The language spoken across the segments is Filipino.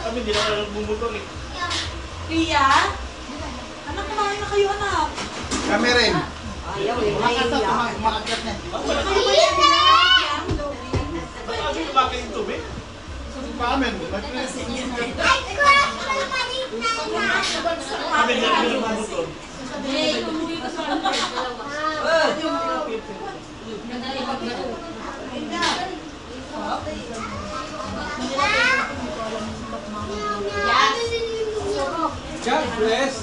Kami hindi na bumutong eh. Ria? Anak, kumain na kayo, anak. Kami rin. Ayaw eh. Umaakyat na. Sabi lumaking yung tubig? Pa amin. Kami hindi na bumutong. God bless.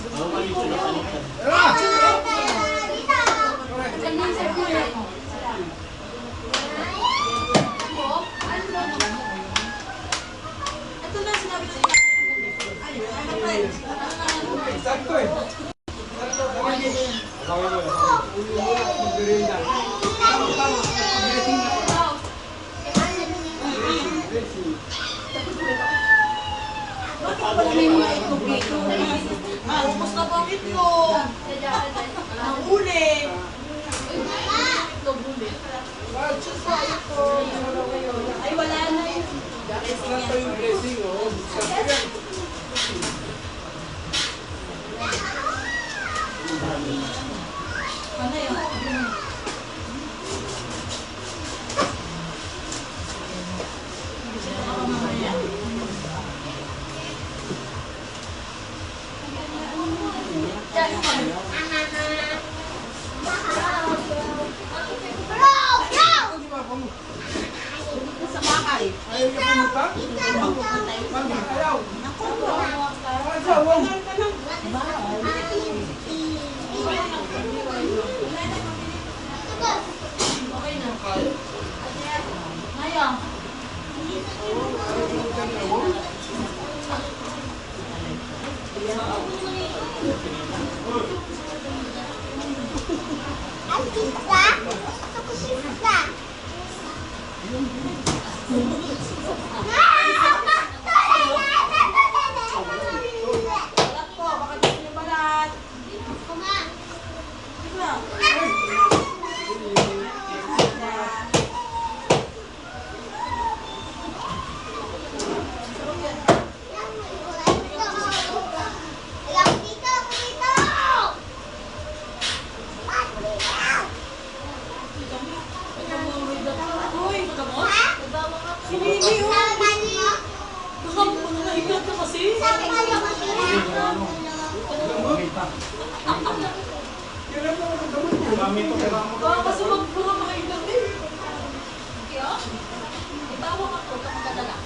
Ito na, sinabi ko. Sakto eh. Ubus na po ang itlog. Ang uli. Ay, wala na yun. Ano yun? Sa bahay. Ayaw niyo pumunta? Ayaw. Okay na. Ngayon. Balat po, baka gusto niyo balat. Tignan. Uy, gamot? Hindi, oh. Baka nahigat ka kasi. Baka kasi magpura mahigat eh. Itawag ako kapag kadala.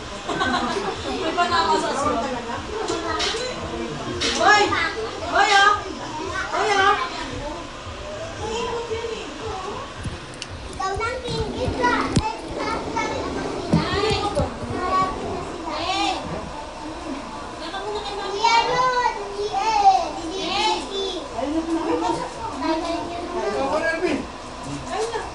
May panama sa aswa. Hoy! Hoy ah! Hoy ah! Ako na, Erwin. Ayun na.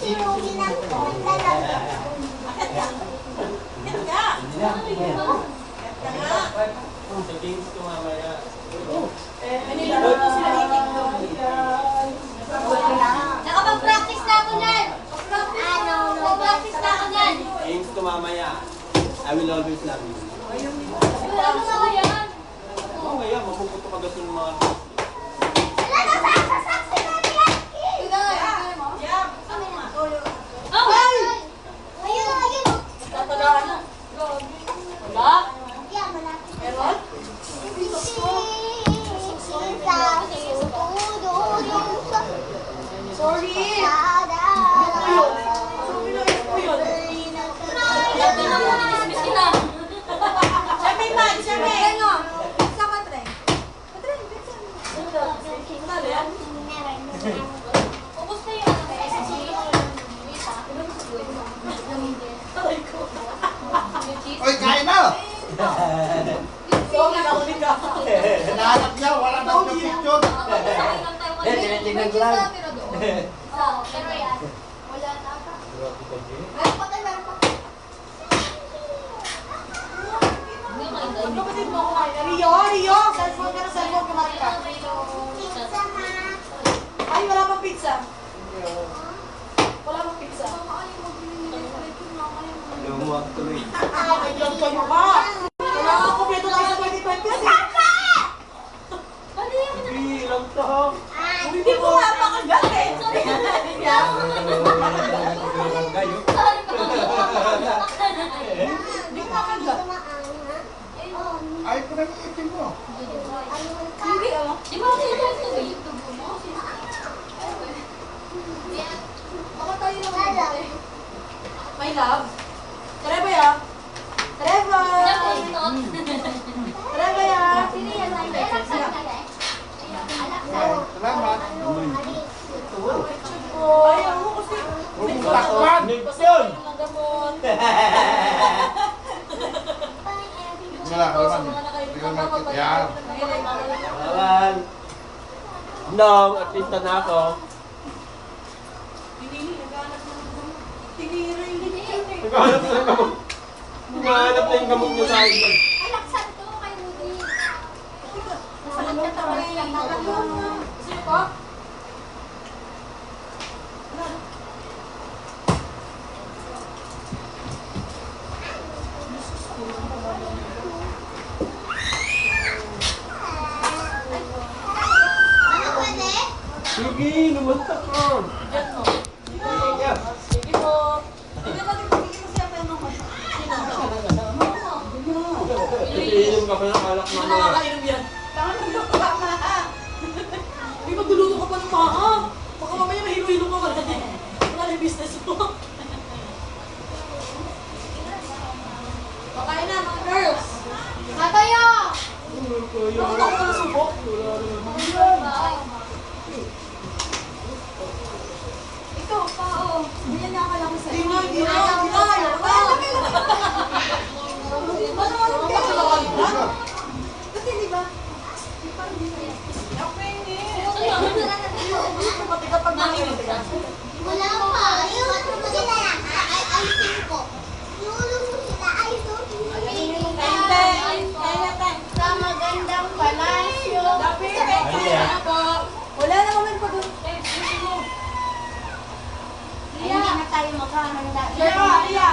Nakapag-practice na ako niyan. Nakapag-practice na ako niyan. Games to mamaya. I will always love you. Ano na ba yan? Oo, kaya mapuputo ka gato ng mga... Ubus na yung Oy, kain na! Hinahanap niya, wala daw na picture. tinitingnan ko lang. Pero yan, wala na pa. Meron pa tayo, meron pa. Kapatid mo kumain na. Rio! Cellphone ka na, cellphone kumain ka. Ay, wala pang pizza. Wala pang pizza. Lumuwag tuloy. Ay, yung kayo ka. Kailangan ko kompleto tayo sa 2026. Hindi lang to. Hindi ko nga pa kagat eh. Hindi ko kagat. Ay, ko na yung itim mo. Hindi, di ba kasi ito sa YouTube mo? Baka tayo naman. My love. Treva ya. Treva. Treva ya. Salamat. Ayaw mo kasi. Huwag mo takpan. Next yun! Ang gamot. Wala, kalaman. Hindi ka naman. Yan. Alan! Nong, at least na ako. Naghahanap na ng gamot. Naghahanap na yung gamot niya sa akin. Alaksan to kay Rudy. Sino ko? Sige, lumatak ko. Diyan mo. Yeah. Sige po. Hindi natin pagiging mo siya pero naman. Iinom ka pa ng alak Hindi na na nakakainom yan. Tama na yung tama. Hindi magduluto ka pa ng maa. Baka mamaya mahilo-hilo ka wala din. Wala na yung business mo. Pakain na mga girls. Matayo! Bakit ako na subok? Ito pa, oh. Ganyan na akala ko sa'yo. Hindi na, hindi na, hindi na. Ano ka sa lawan? Kasi di ba? Pati kapag nanginit ka. Wala pa. Iwan mo sila yan. Ayusin ko. Iulong mo sila. Ayusin ko. Sa magandang palasyo. Wala na kami pag... Hindi na tayo maghahanda. Lia!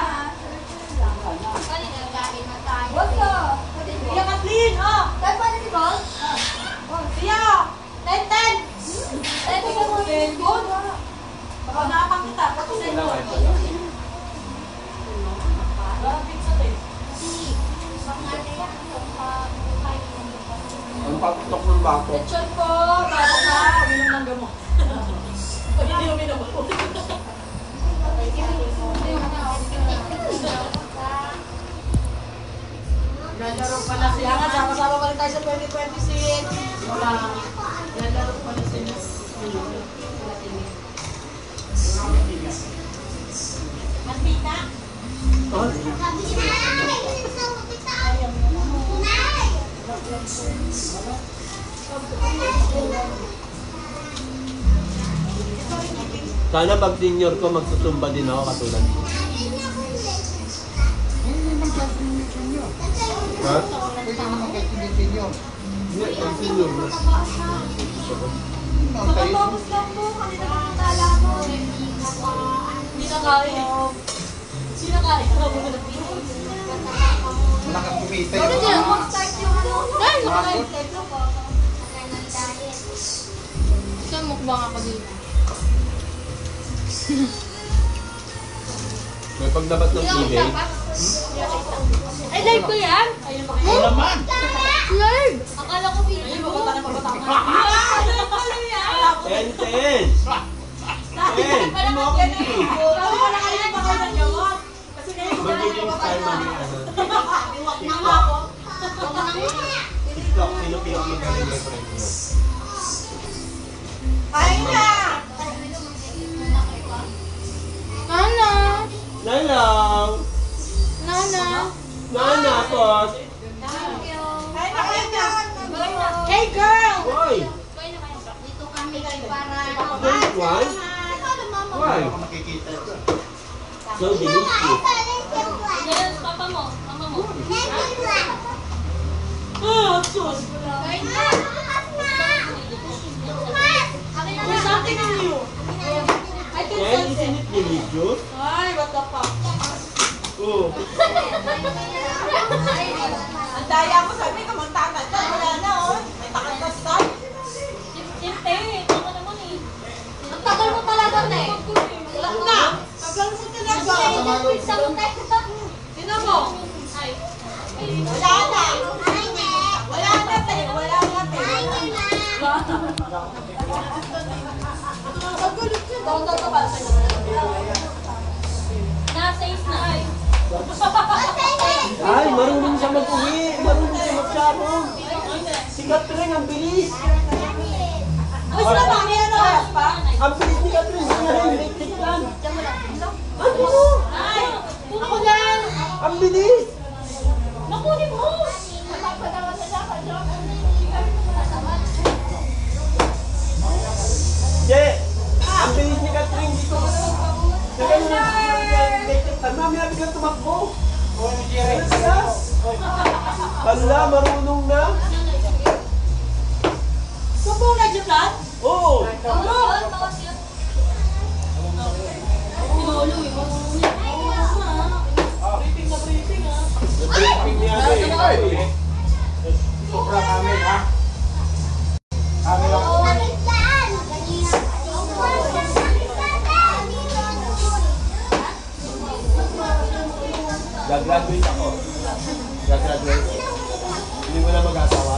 Kain na tayo. What's up? Lia Kathleen! Oh! Saan pa na si Paul? Lia! 10-10! Tingnan mo. Good! Baka nakapang kita. Tapos send mo. Wala pizza din. Ang paputok ng bako. Lechon po! Bago ka! Uminom ng gamot. Pag hindi uminom ako. Lalaro pala siya nga. Sama-sama pa rin tayo sa 2026. Wala. Lalaro pala sila. Mantika? Sabi niya, "Ay, sa utita." Nay! Sana pag senior ko, magsusumba din ako katulad ko. Hindi naman calculation yun. Ha? Pwede naman calculation yun. Hindi, pag senior mo. Nakatapos lang po. Kanina lang ang tala mo. Hindi na kaya. Hindi na kaya. Wala kang kumita Ano yun. dyan? Mag-start yung ano? Dahil Bakit? Ito po. Ng diet. Ito mukbang ako dito. May paglabas ng eBay. Ay, live ko yan? Ayun ba kayo? Wala man. Live! Akala ko video. Ayun, babata na babata ka. Live pala yan! 10. Hindi mo ako hindi. Sabi ko na kayo ba kayo ng gamot? Kasi kayo Magiging star maging ano. Iwak na nga ako. TikTok, sino pinakamagaling may friend mo? Kain na! Nana! Nalang! Nana! Nana, pos! Kain na kayo na! Hey girl! Hoy! Dito kami para Don't want? Why? Wala kang makikita ito. So delicious. Yes, papa mo. Mama mo. Ah, sus! There's something in you. I can Then, sense isn't it. it delicious? Ay, what the fuck? Oh. Ang daya mo, sabi ka magtatag ka. Wala na, oh. May takat-tastak. Sinte, ito ka naman eh. Ang tagal mo talaga na eh. Wala na. Tagal mo talaga. Sino mo? Wala na. Wala na, te. Wala na, te. Pagkulit siya. Daw ka para sa'yo. Nasa is na ay. Ay, marunong siya mag-uwi. Marunong siya mag-shopong. Si Catherine, ang bilis. Gusto na ba? May ano oras pa? Ang bilis ni Catherine. Hindi na rin electric lang. Ano? Ay, ako yan. Ang bilis. Nakunin mo! Che, ang bilis ni Catherine dito. Sa ganun na electric lang. Mamaya biglang tumakbo. Hala, marunong na. Sumbong na dyan lang? Oo. Briefing na briefing, ah. Nag-briefing niya eh. Sobra namin ha. Kami lang. Gagraduate ako. Gagraduate. Hindi mo na mag-asawa.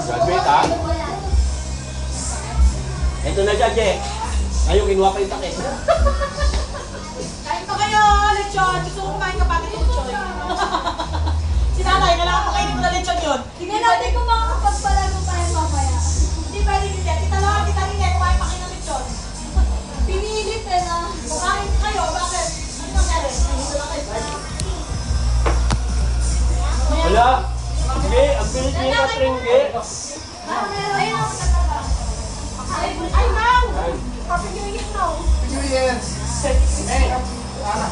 Graduate ha? Ito na siya, Je. Ayaw, kinuha pa yung takip. Kain pa kayo, lechon. Gusto ko kumain ka pa ng lechon. Si nanay, kailangan mo kainin mo na lechon yun. Tingnan natin kung makakapagpalago tayo mamaya. Hindi pwede hindi. Kita lang, kita rin eh. Kumain pa kayo ng lechon. Pinilit eh na. Kumain kayo, bakit? Ano nangyari? Dito lang kayo. Wala. Sige, ang bilis niya Catherine, Je. Ay, Mang! Happy New Year, no? New Year. Hey, Ana.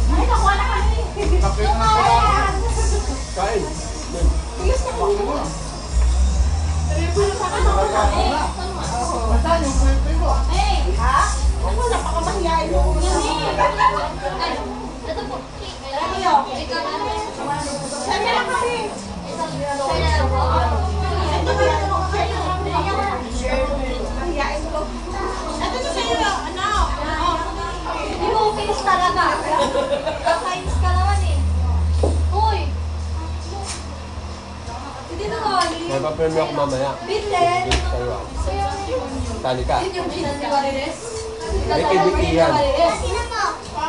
Ay, nakuha na kami. Kape na pala. Kain. Bilis na kami. Bakit mo? Telepono sa akin. Nasaan yung kwento mo? Hey! Ha? Ako, napakamahiyain mo. Ay, ito po. Tara kayo. Ikaw na naman. Sabi lang kami. Kaya na po. Ito ba yung ano kayo? Mahiyain ko. Ito na sa'yo, ano? Hindi mo finish talaga. Kakainis ka naman eh. Uy! Hindi na kali. May papremyo ako mamaya. Bitin! Gift kayo ah. Tali ka. Yun yung bitin ni Mariles. May kibikihan.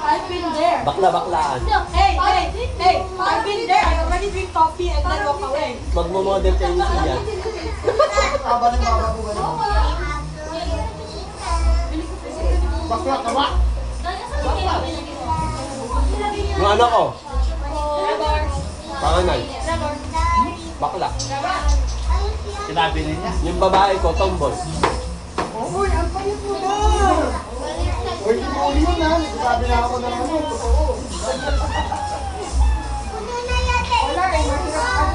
I've been there. Bakla-baklaan. Hey, hey, hey! I've been there. I already drink coffee and then walk away. Magmamodel kayo ni Sian. Aba ng baba ko ganun. Bakla ka ba? Yung anak ko, panganay, bakla. Sinabi niya. Yung babae ko, tomboy. Uy, ang payat mo na! Uy, hindi mo yun ha. Sabi na ako ng ano, totoo. Puno na yate. Wala eh, mahirap.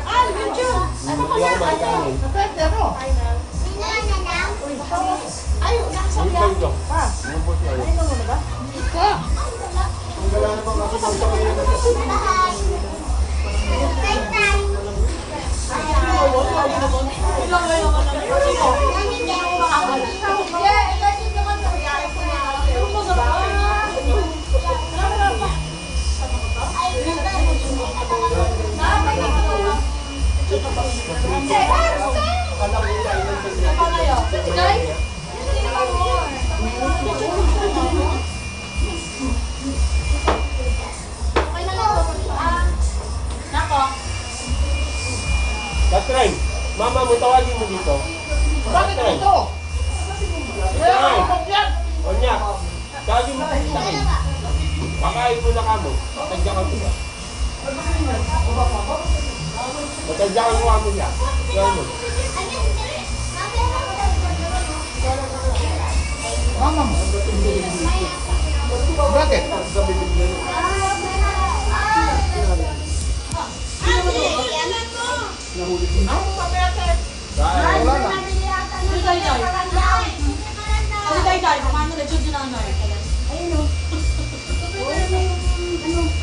Ah, video! Ano ka na? Ano? Pwede mo. Puno na lang. Ay, nakasakya. Ayun mo na ba? Ang gala na bang ako sa kanya na kasi. Bahay. Bye time. Ilang ngayon naman ang video. Nani Beth. Yeah, ito yung naman sa kaya ko na. Ano mo sa ba? Katrin, mama mo tawagin mo dito. Bakit ito? Katrin, Onya, tawagin mo dito sa akin. Pakain mo na kamo. Matadyakan ko siya. Matadyakan ko kamo siya. Gawin mo. Mama mo. Bakit? Ang pabete. Dahil, Wala na. Ano tayo tayo? Ano tayo tayo? Paano na dyan yung nanay? Ayun o.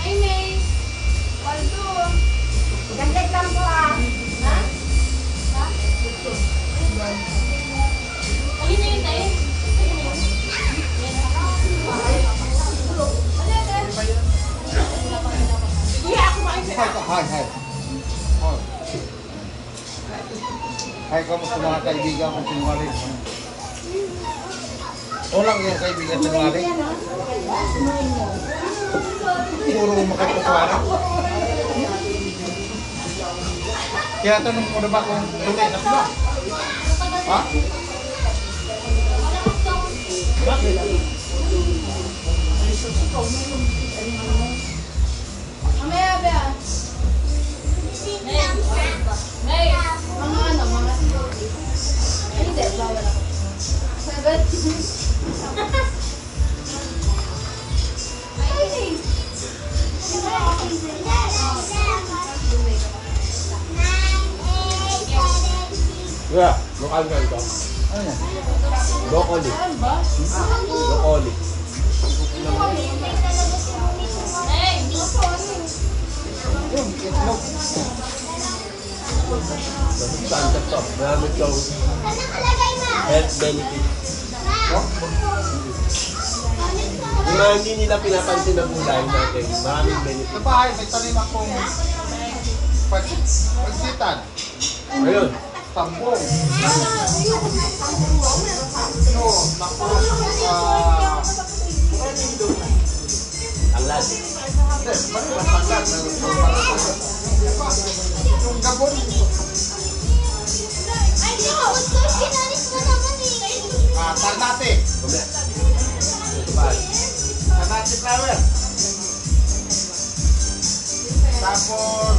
Ay, May. Paldo. Ganda lang po ah. Ha? Ayun na yun tayo. Kuya, ako makikita. Hi. Hi. Hi, kamusta mga kaibigan ko sinungaling? O lang yung kaibigan sinungaling? Puro makapagpaparan. Kaya tanong ko na ba kung tuloy na sila? Ha? Mamaya, Bea. May, mga ano, mga... Ay, hindi, bawal ako. Sagot. yeah, lokal ka ito. Ano yan? Broccoli. Broccoli. Yung itlog. Masustansya to. Marami itong health benefit. Yung mga hindi nila pinapansin na gulay natin, maraming benefit. Sa bahay, may tanim akong pagsitan. Ayun. Tambong. No, naku. Ang lad. Hindi, maliban pagkat. Meron po para yung gabon. Ay, no! Pinalis mo naman eh. Tarnate. Kumaya. Ito ba? Tarnate flower. Tapos,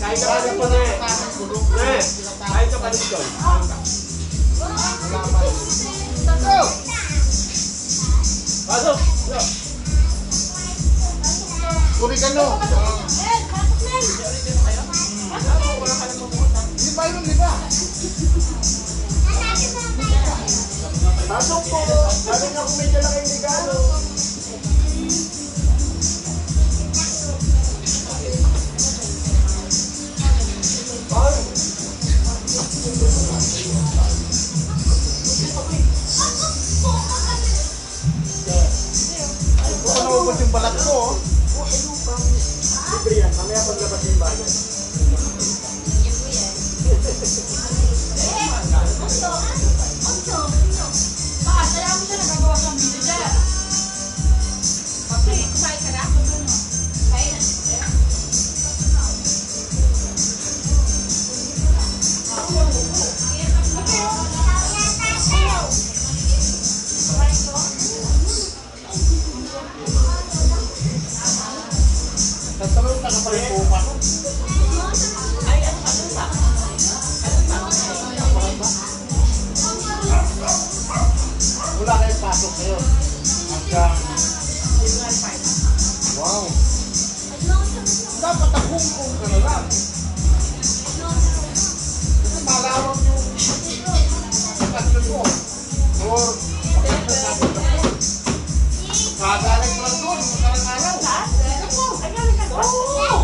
Kain ka pa dito, ne. Ne, kain ka pa dito. Pasok! Oregano. Di ba yun, di ba? Pasok po! Sabi nga kung may dala kayong regalo. Kung naubos yung balat ko, oh. Libre yan, mamaya paglabas yung bayan. Bakit? nakapalipupa ko. Wala kayong pasok kayo. Hanggang... Wow. Dapat ang hungkong ka na lang. Kasi malawang yung bakasyon mo. Or bakasyon natin na po. Kagaling lang doon, makarang araw. Oo!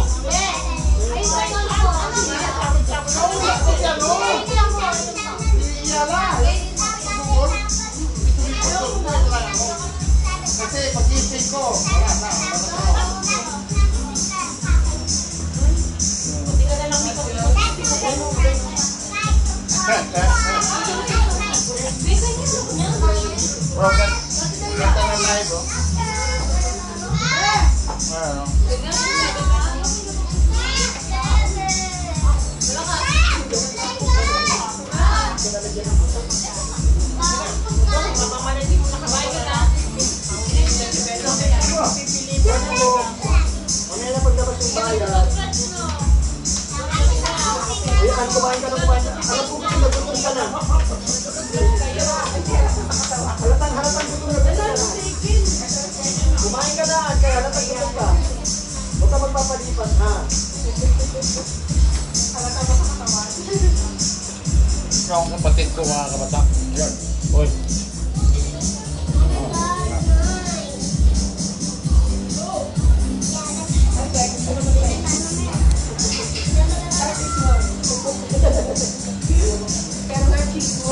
Kasi pag-isip ko, wala na. Bro, ganda na live, oh. Ano? Mamaya na paglabas yung bayan. Ayan, kumain ka na kumain. Alam ko kung nagutom ka na. Halatang gutom na ka na. Kumain ka na, kaya halatang gutom ka. Huwag ka magpapalipat, ha? Ikaw ang kapatid ko, mga kabata. Yan. Uy.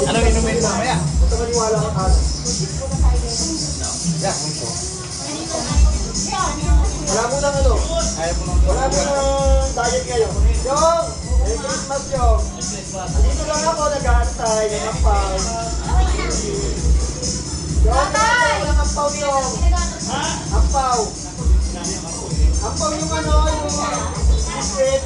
Ano inumin mo mamaya? Huwag ka maniwala ka ka. Yan, ito. Wala mo nang ano. Ayaw mo nang Wala mo nang diet ngayon. Yung! Merry Christmas, yung! Dito lang ako nag-aantay ng ampaw. Yung! Nag-aantay ng ampaw, yung! Ampaw! Ampaw yung ano, yung biscuit.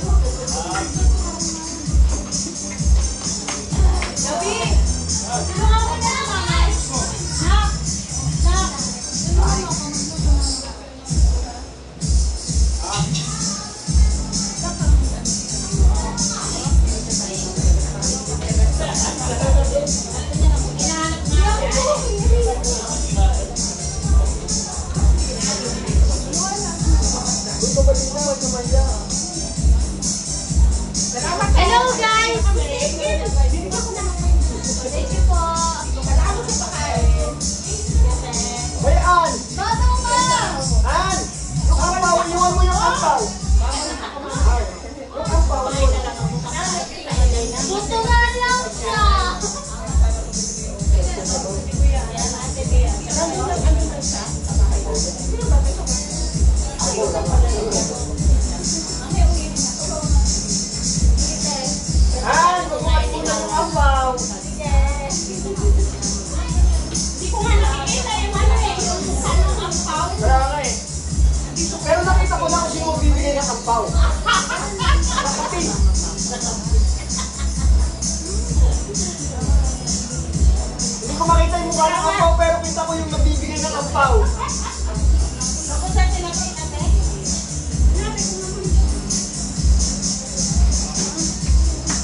Hello guys! Thank you po. Hoy, Ann! Toto mo! Ann! Yung ampaw, iwan mo yung ampaw. Ay, yung ampaw, iwan. Gusto nga lang siya. Ann, magbukas mo na yung ampaw. Hindi ko nga nakikita yung ano eh. Yung ampaw. Kaya nga eh. Pero nakita ko na kung sino magbibigay ng ampaw. Nakapin. Hindi ko makita yung mukha ng ampaw, pero kita ko yung nagbibigay ng ampaw. Ako sa tinapin natin.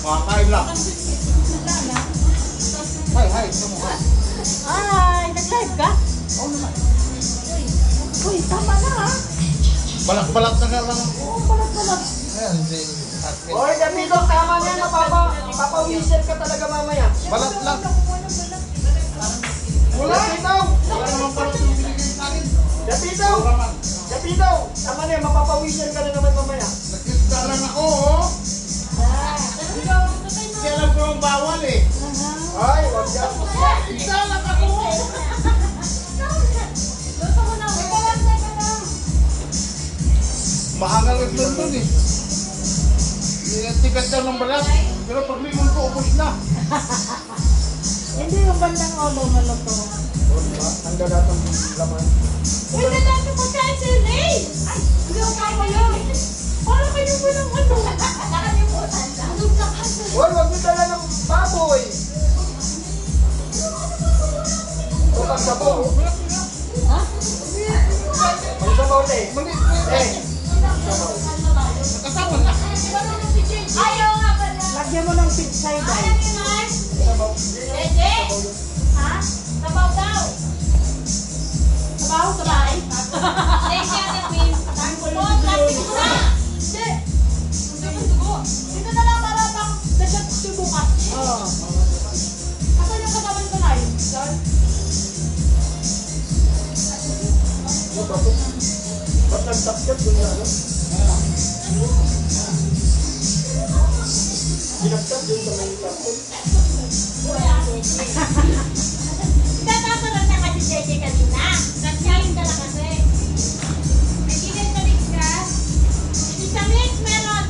Makakain lang. Hi, ito mo. Ay, nag-live ka? Oo naman. Uy, tama na ha? Balak-balak na ka lang. Oo, balat-balat. Ayan, hindi. Oy, Gapito, tama na yan. Papawisel ka talaga mamaya. Balat lang. Wala. Gapito! Wala naman pala yung binigay sa akin. Gapito! Wala man. Gapito! Tama na yan, mapapawisel ka na naman mamaya. Nagkita lang ako, oh. Hindi alam ko yung bawal eh. Ay, wag yan. Isa lang ako. Luto ko na. Teka lang. Mahangal yung doon eh. Tigat daw ng balat. Pero pag limon ko, ubos na. Hindi yung bandang ulo maluto. Ang gagatang laman. Uy, nandito po tayo si Ray. Ay, hindi ako kayo. Parang kayo mo ng ano. Nakalimutan lang. Anong nakasa? Hoy, wag mo dala ng baboy. O pagsabaw. Ha? Pagsabaw, te. Mali. Eh. Pagsabaw. Lagyan mo ng pizza dahil. Dede? Ha? Sabaw daw. Sabaw? Sabay? Dito na lang para pang dagat subukan. Oo. Asan yung kasama nito na yun? Doon? Ba't nagtapyat doon na ano? Sinapyat doon sa may tapyat. Tatatanong na kasi Jeje kanina. Nagkain ka na kasi. Nagiging ka mix ka. Hindi sa mix meron.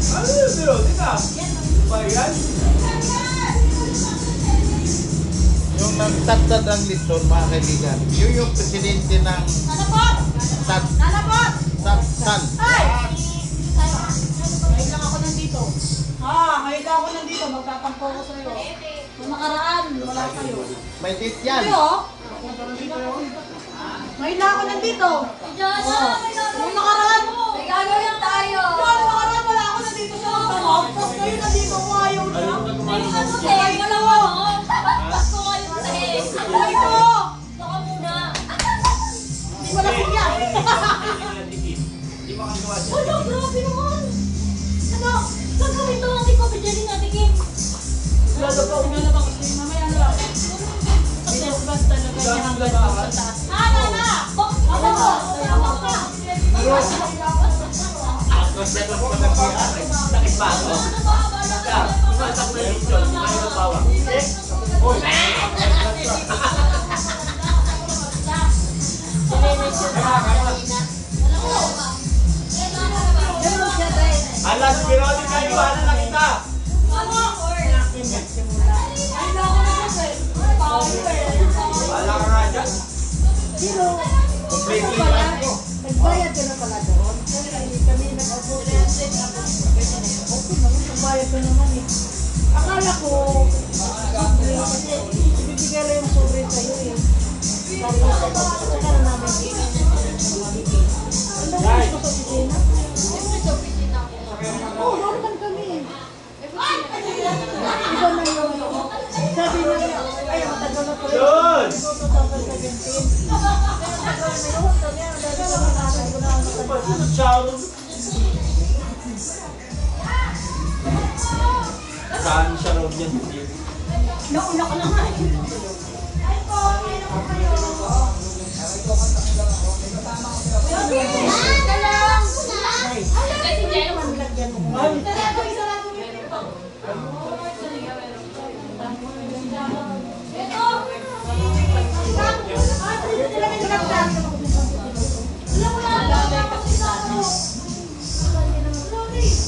Ano yun, Biro? Tika. Ba yan? Yung nagtagdad ang lison, mga kaibigan, yun yung presidente ng Nanapot! San. Nanapot! San. Ay! Ngayon lang ako nandito. Ngayon lang ako nandito. Magtatampo ko sa'yo. Nung nakaraan, wala kayo. May date yan. Kayo? Ngayon lang ako nandito. Nung nakaraan, may gagawin tayo. Nung nakaraan, wala ako nandito sa magtanong. Tapos ngayon nandito ko ayaw na. Ngayon ano eh, wala mo. Pasko kayo sa eh. Ano ito? Baka muna. Hindi ko na siya. Wala, grabe naman. Ano? Gagawin to natin ko, Bejeling natin Kim. Lalo pa ako na kasi mamaya na lang. Kasi basta na ganyan hanggang doon sa taas. Nana! Ako ko! Ako ka! Alas, Biro, di kayo. Ano na kita? Ay, na ako na kasi. Tayo eh. Wala ka nga dyan. Pero, Completely lang ko. nagbayad ka na pala doon. Kasi kami nag-abot. Okay naman, nagbayad ka naman eh. Akala ko, kasi ibibigay lang yung sobre sa'yo eh. Tapos, saka na namin. Ang dami gusto sa opisina. Oo, doon kan kami eh. Iba na yung, sabi niya, ay, matagal na pala. Yun! 2017. Saan siya raw niyan? Nauna ka na nga eh. Kasi Jay,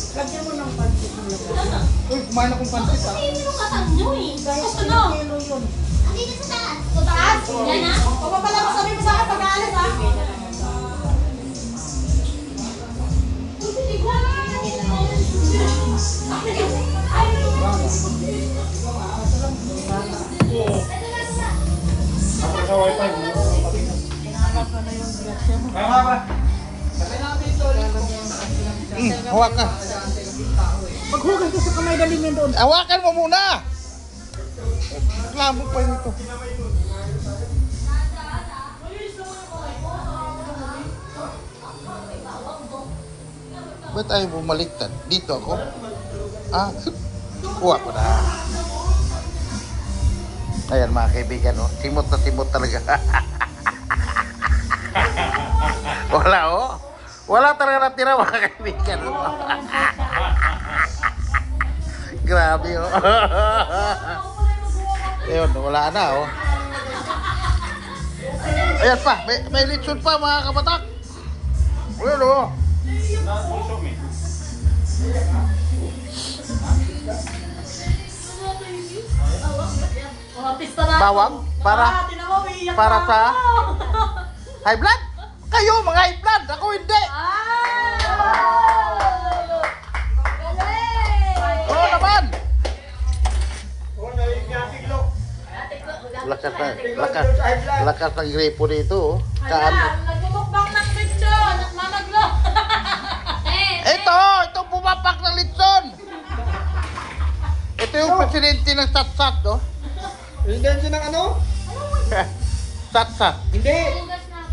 Lagyan mo ng pansit ng lagas. Uy, kumain akong pansit ha. hindi mo katanyo eh. Guys, Gusto no? kilo yun. Andito sa taas. Sa taas? Yan na? O pa pala masabi mo sa akin pag-aalis ha? Ako sa wifi mo. Hinahanap ka na yung grasya mo. Kaya nga ba? Hawak ka. Maghugas ka sa kamay, dali mo doon. Hawakan mo muna. Reklamo pa nito. Ba't tayo bumaliktad? Dito ako? Ah, kuha ko na. Ayan mga kaibigan, oh. Timot na timot talaga. Wala, oh. Wala talaga natira mga kaibigan. Oh. Grabe, oh. Ayun, wala na, oh. Ayan pa, may litson pa mga kabatak. Ayun, oh. Artista na ako. Bawang? Para- Tinan mo, umiiyak para na sa- ako. High blood? Kayo, mga high blood. Ako hindi. Oo naman. Oo, naiiyatiglo. Lakas ng gripo dito, oh. Kaan. Ayan, nagmumukbang ng picture. Nanaglo. Ito, itong yung presidente ng Satsat, oh. Presidente ng ano? Satsat. Hindi.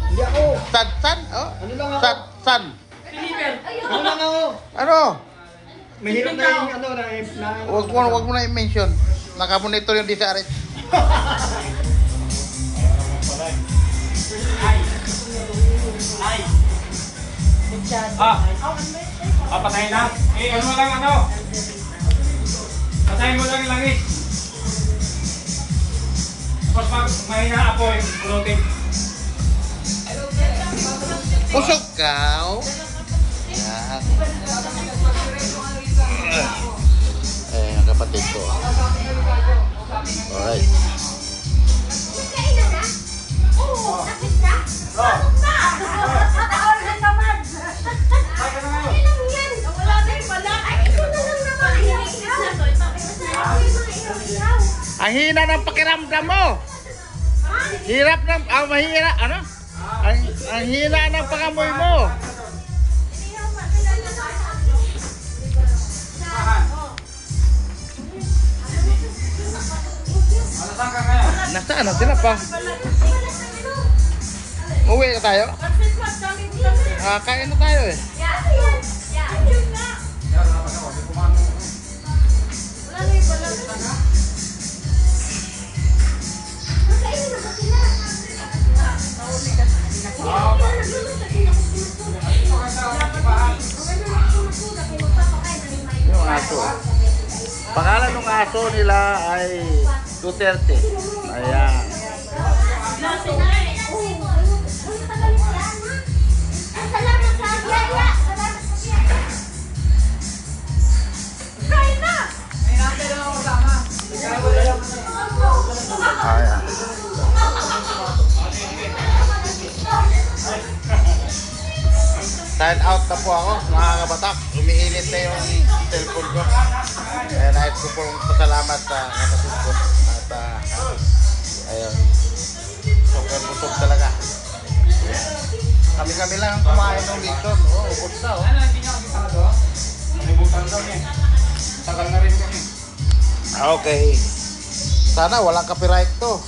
Hindi ako. Satsan, oh. Ano lang ako? Satsan. Deliver. Ano lang ako? Ano? Mahirap na yung ano na... Wag mo na i-mention. Nakamonitor yung DCRH. Patayin na. Ano mo lang ano? Patayin mo lang yung langis. Tapos pag mahina apoy, punutin. Pusok ka, oh. Yan. Ang kapatid ko. Alright. Kainan na? Oo, tapos na? Pasok na! Mataon na tamad! Ay lang yan! Wala na yung pala! Ay, ito na lang naman! Ilaw! Ang hina ng pakiramdam mo. Hirap ng, mahira, ano? Ang hina ng pangamoy mo. Saan ka kaya? Nasaan na sila pa? Uwi na tayo? Kain na tayo eh. Yung aso. Pangalan ng aso nila ay Duterte. Ayan. Salamat sa biyaya! Salamat sa biyaya! Kain na! Ayan. Sign out na po ako, mga kabatak. Umiinit na yung cellphone ko. Kaya nais ko pong pasalamat sa kapatid ko. At ayun, super busog talaga. Kami-kami lang ang kumain ng lechon. Oh, ubos na oh. Ano, hindi niya kami sarado? Nalibutan daw niya. Tagal na rin kami. Okay. Sana walang copyright to.